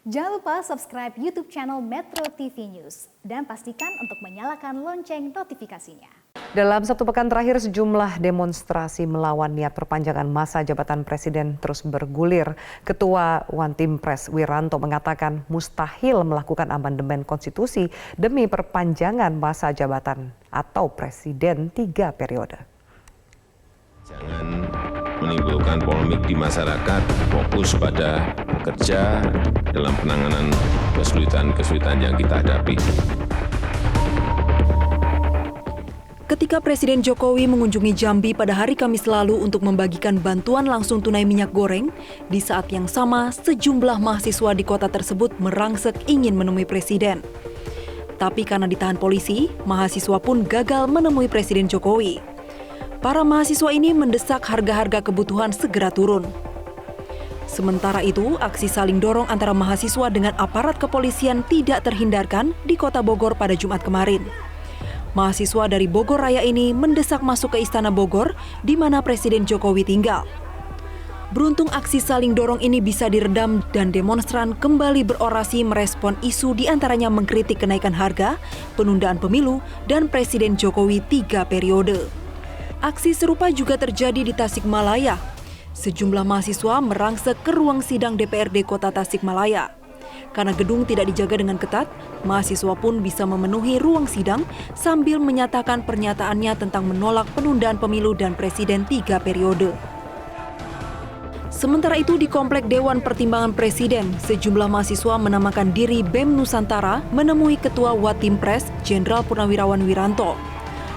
Jangan lupa subscribe YouTube channel Metro TV News dan pastikan untuk menyalakan lonceng notifikasinya. Dalam satu pekan terakhir, sejumlah demonstrasi melawan niat perpanjangan masa jabatan presiden terus bergulir. Ketua One Team Press Wiranto mengatakan mustahil melakukan amandemen konstitusi demi perpanjangan masa jabatan atau presiden 3 periode. Jangan menimbulkan polemik di masyarakat, fokus pada bekerja dalam penanganan kesulitan-kesulitan yang kita hadapi. Ketika Presiden Jokowi mengunjungi Jambi pada hari Kamis lalu untuk membagikan bantuan langsung tunai minyak goreng, di saat yang sama sejumlah mahasiswa di kota tersebut merangsek ingin menemui Presiden. Tapi karena ditahan polisi, mahasiswa pun gagal menemui Presiden Jokowi. Para mahasiswa ini mendesak harga-harga kebutuhan segera turun. Sementara itu, aksi saling dorong antara mahasiswa dengan aparat kepolisian tidak terhindarkan di Kota Bogor pada Jumat kemarin. Mahasiswa dari Bogor Raya ini mendesak masuk ke Istana Bogor, di mana Presiden Jokowi tinggal. Beruntung aksi saling dorong ini bisa diredam dan demonstran kembali berorasi merespon isu diantaranya mengkritik kenaikan harga, penundaan pemilu, dan Presiden Jokowi 3 periode. Aksi serupa juga terjadi di Tasikmalaya. Sejumlah mahasiswa merangsek ke ruang sidang DPRD Kota Tasikmalaya. Karena gedung tidak dijaga dengan ketat, mahasiswa pun bisa memenuhi ruang sidang sambil menyatakan pernyataannya tentang menolak penundaan pemilu dan presiden 3 periode. Sementara itu di Komplek Dewan Pertimbangan Presiden, sejumlah mahasiswa menamakan diri BEM Nusantara menemui Ketua Watim Pres Jenderal Purnawirawan Wiranto.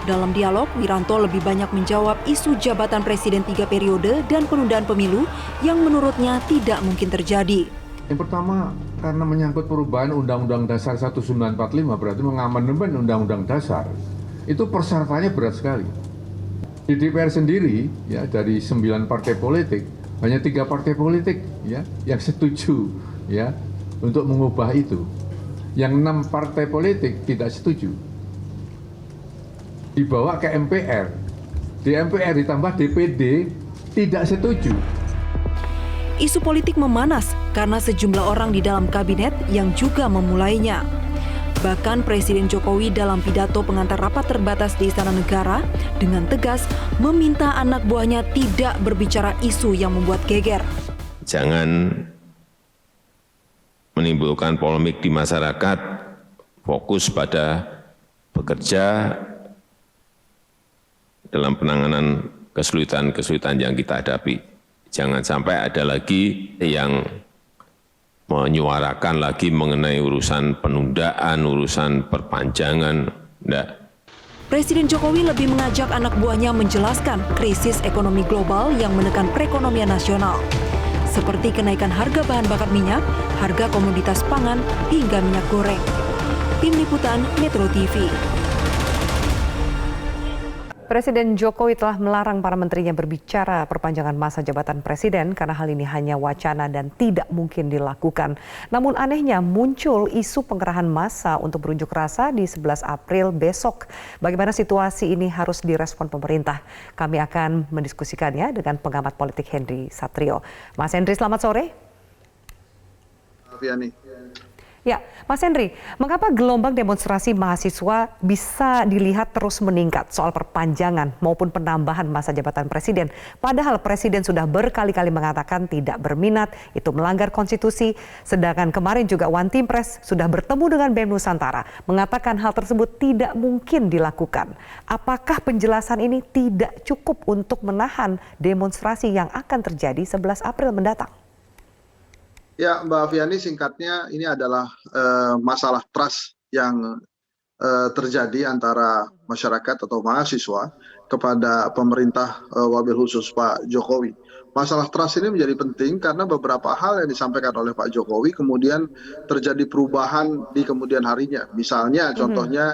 Dalam dialog, Wiranto lebih banyak menjawab isu jabatan presiden 3 periode dan penundaan pemilu yang menurutnya tidak mungkin terjadi. Yang pertama, karena menyangkut perubahan Undang-Undang Dasar 1945, berarti mengamandemen Undang-Undang Dasar, itu persyaratannya berat sekali. Di DPR sendiri, ya dari 9 partai politik, hanya 3 partai politik ya yang setuju ya untuk mengubah itu. Yang 6 partai politik tidak setuju. Dibawa ke MPR, di MPR ditambah DPD tidak setuju. Isu politik memanas karena sejumlah orang di dalam kabinet yang juga memulainya. Bahkan Presiden Jokowi dalam pidato pengantar rapat terbatas di Istana Negara dengan tegas meminta anak buahnya tidak berbicara isu yang membuat geger. Jangan menimbulkan polemik di masyarakat, fokus pada bekerja dalam penanganan kesulitan-kesulitan yang kita hadapi. Jangan sampai ada lagi yang menyuarakan lagi mengenai urusan penundaan, urusan perpanjangan. Enggak. Presiden Jokowi lebih mengajak anak buahnya menjelaskan krisis ekonomi global yang menekan perekonomian nasional. Seperti kenaikan harga bahan bakar minyak, harga komoditas pangan, hingga minyak goreng. Tim Liputan Metro TV. Presiden Jokowi telah melarang para menterinya berbicara perpanjangan masa jabatan presiden karena hal ini hanya wacana dan tidak mungkin dilakukan. Namun anehnya muncul isu pengerahan massa untuk berunjuk rasa di 11 April besok. Bagaimana situasi ini harus direspon pemerintah? Kami akan mendiskusikannya dengan pengamat politik Henry Satrio. Mas Henry, selamat sore. Ya, Mas Henry, mengapa gelombang demonstrasi mahasiswa bisa dilihat terus meningkat soal perpanjangan maupun penambahan masa jabatan presiden? Padahal presiden sudah berkali-kali mengatakan tidak berminat, itu melanggar konstitusi. Sedangkan kemarin juga One Team Press sudah bertemu dengan BEM Nusantara, mengatakan hal tersebut tidak mungkin dilakukan. Apakah penjelasan ini tidak cukup untuk menahan demonstrasi yang akan terjadi 11 April mendatang? Ya, Mbak Aviani, singkatnya ini adalah masalah trust yang terjadi antara masyarakat atau mahasiswa kepada pemerintah wabil khusus Pak Jokowi. Masalah trust ini menjadi penting karena beberapa hal yang disampaikan oleh Pak Jokowi kemudian terjadi perubahan di kemudian harinya. Misalnya contohnya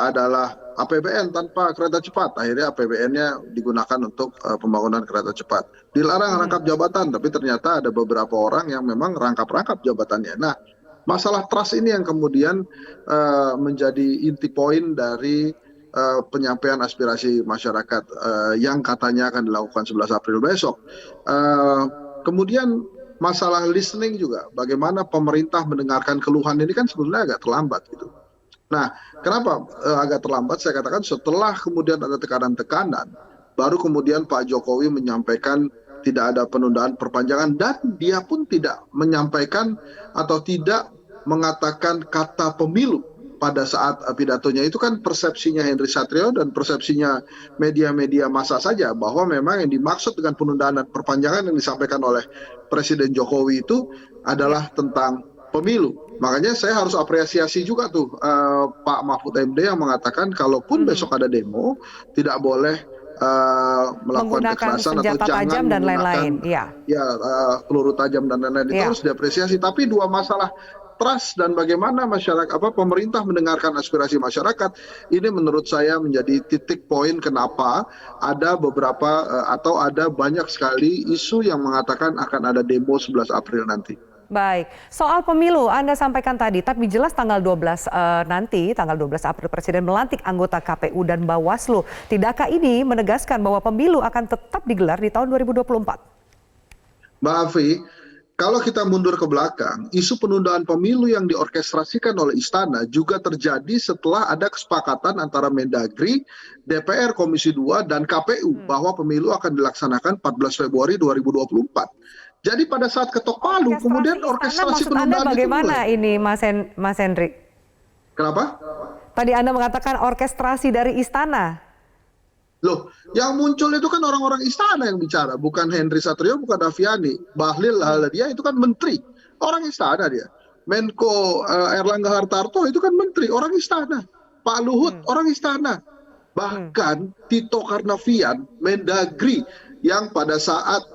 adalah APBN tanpa kereta cepat, akhirnya APBN-nya digunakan untuk pembangunan kereta cepat. Dilarang rangkap jabatan, tapi ternyata ada beberapa orang yang memang rangkap-rangkap jabatannya. Nah, masalah trust ini yang kemudian menjadi inti poin dari penyampaian aspirasi masyarakat yang katanya akan dilakukan 11 April besok. Kemudian masalah listening juga, bagaimana pemerintah mendengarkan keluhan ini kan sebenarnya agak terlambat gitu. Nah, kenapa agak terlambat? Saya katakan setelah kemudian ada tekanan-tekanan, baru kemudian Pak Jokowi menyampaikan tidak ada penundaan perpanjangan, dan dia pun tidak menyampaikan atau tidak mengatakan kata pemilu pada saat pidatonya. Itu kan persepsinya Henry Satrio dan persepsinya media-media massa saja, bahwa memang yang dimaksud dengan penundaan dan perpanjangan yang disampaikan oleh Presiden Jokowi itu adalah tentang pemilu. Makanya saya harus apresiasi juga tuh Pak Mahfud MD yang mengatakan kalaupun besok ada demo tidak boleh melakukan Menggunakan kekerasan atau senjata jangan tajam dan lain-lain. peluru tajam dan lain-lain. Itu Ya. harus diapresiasi. Tapi dua masalah trust dan bagaimana masyarakat pemerintah mendengarkan aspirasi masyarakat ini menurut saya menjadi titik poin kenapa ada beberapa atau ada banyak sekali isu yang mengatakan akan ada demo 11 April nanti. Baik, soal pemilu Anda sampaikan tadi, tapi jelas tanggal 12 nanti, tanggal 12 April Presiden melantik anggota KPU dan Bawaslu. Tidakkah ini menegaskan bahwa pemilu akan tetap digelar di tahun 2024? Mbak Afi, kalau kita mundur ke belakang, isu penundaan pemilu yang diorkestrasikan oleh Istana juga terjadi setelah ada kesepakatan antara Mendagri, DPR Komisi 2, dan KPU bahwa pemilu akan dilaksanakan 14 Februari 2024. Jadi pada saat ketok palu, kemudian orkestrasi penundaan itu bagaimana mulai. ini Mas Henry? Kenapa? Tadi Anda mengatakan orkestrasi dari Istana. Loh, yang muncul itu kan orang-orang Istana yang bicara, bukan Henry Satrio, bukan Aviani. Bahlil dia itu kan menteri, orang Istana dia. Menko Erlangga Hartarto itu kan menteri, orang Istana. Pak Luhut, orang Istana. Bahkan Tito Karnavian, Mendagri, yang pada saat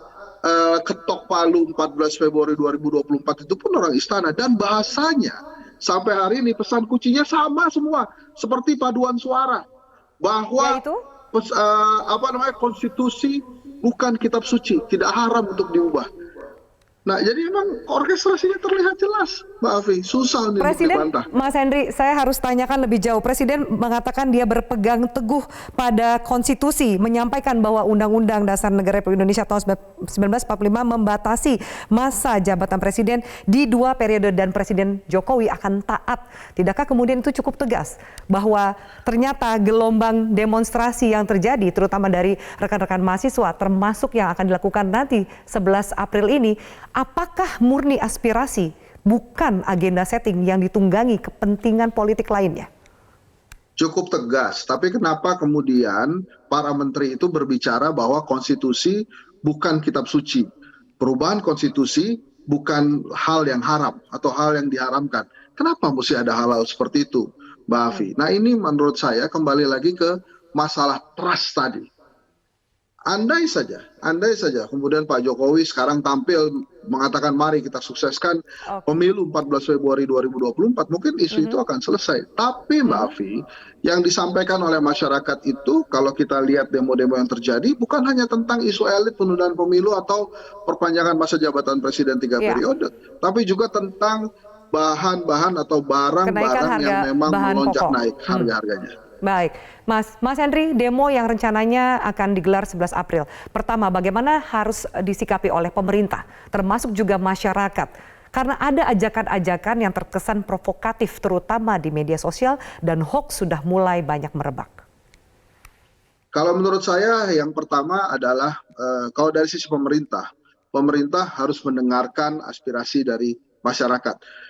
ketok palu 14 Februari 2024 itu pun orang Istana, dan bahasanya sampai hari ini pesan kuncinya sama semua seperti paduan suara, bahwa Yaitu? Konstitusi bukan kitab suci, tidak haram untuk diubah. Nah, jadi memang orkestrasinya terlihat jelas, Mbak Afi. Susah nih untuk Presiden, dibantah. Mas Henry, saya harus tanyakan lebih jauh. Presiden mengatakan dia berpegang teguh pada konstitusi, menyampaikan bahwa Undang-Undang Dasar Negara Republik Indonesia tahun 1945 membatasi masa jabatan presiden di 2 periode dan Presiden Jokowi akan taat. Tidakkah kemudian itu cukup tegas bahwa ternyata gelombang demonstrasi yang terjadi, terutama dari rekan-rekan mahasiswa, termasuk yang akan dilakukan nanti 11 April ini, apakah murni aspirasi, bukan agenda setting yang ditunggangi kepentingan politik lainnya? Cukup tegas, tapi kenapa kemudian para menteri itu berbicara bahwa konstitusi bukan kitab suci? Perubahan konstitusi bukan hal yang haram atau hal yang diharamkan. Kenapa mesti ada hal-hal seperti itu, Mbak Afi? Nah, ini menurut saya kembali lagi ke masalah trust tadi. Andai saja kemudian Pak Jokowi sekarang tampil mengatakan mari kita sukseskan pemilu 14 Februari 2024, mungkin isu itu akan selesai. Tapi Mbak Afi, yang disampaikan oleh masyarakat itu kalau kita lihat demo-demo yang terjadi bukan hanya tentang isu elit penundaan pemilu atau perpanjangan masa jabatan presiden 3 periode, tapi juga tentang bahan-bahan atau barang-barang yang memang melonjak naik harga-harganya. Baik, Mas Henry, demo yang rencananya akan digelar 11 April. Pertama, bagaimana harus disikapi oleh pemerintah, termasuk juga masyarakat? Karena ada ajakan-ajakan yang terkesan provokatif, terutama di media sosial, dan hoax sudah mulai banyak merebak. Kalau menurut saya, yang pertama adalah kalau dari sisi pemerintah harus mendengarkan aspirasi dari masyarakat.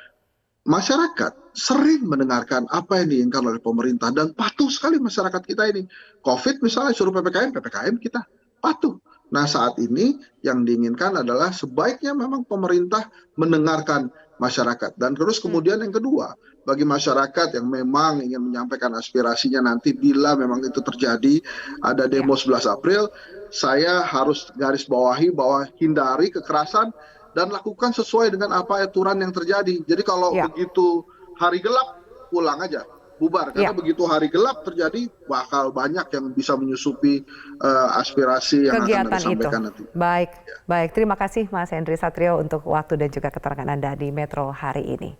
Masyarakat sering mendengarkan apa yang diinginkan oleh pemerintah dan patuh sekali masyarakat kita ini. COVID misalnya suruh PPKM kita patuh. Nah, saat ini yang diinginkan adalah sebaiknya memang pemerintah mendengarkan masyarakat. Dan terus kemudian yang kedua, bagi masyarakat yang memang ingin menyampaikan aspirasinya nanti bila memang itu terjadi ada demo 11 April, saya harus garis bawahi bahwa hindari kekerasan dan lakukan sesuai dengan apa aturan yang terjadi. Jadi kalau begitu hari gelap, pulang aja, bubar. Karena begitu hari gelap terjadi, bakal banyak yang bisa menyusupi aspirasi yang kegiatan akan disampaikan nanti. Baik. Terima kasih Mas Henry Satrio untuk waktu dan juga keterangan Anda di Metro hari ini.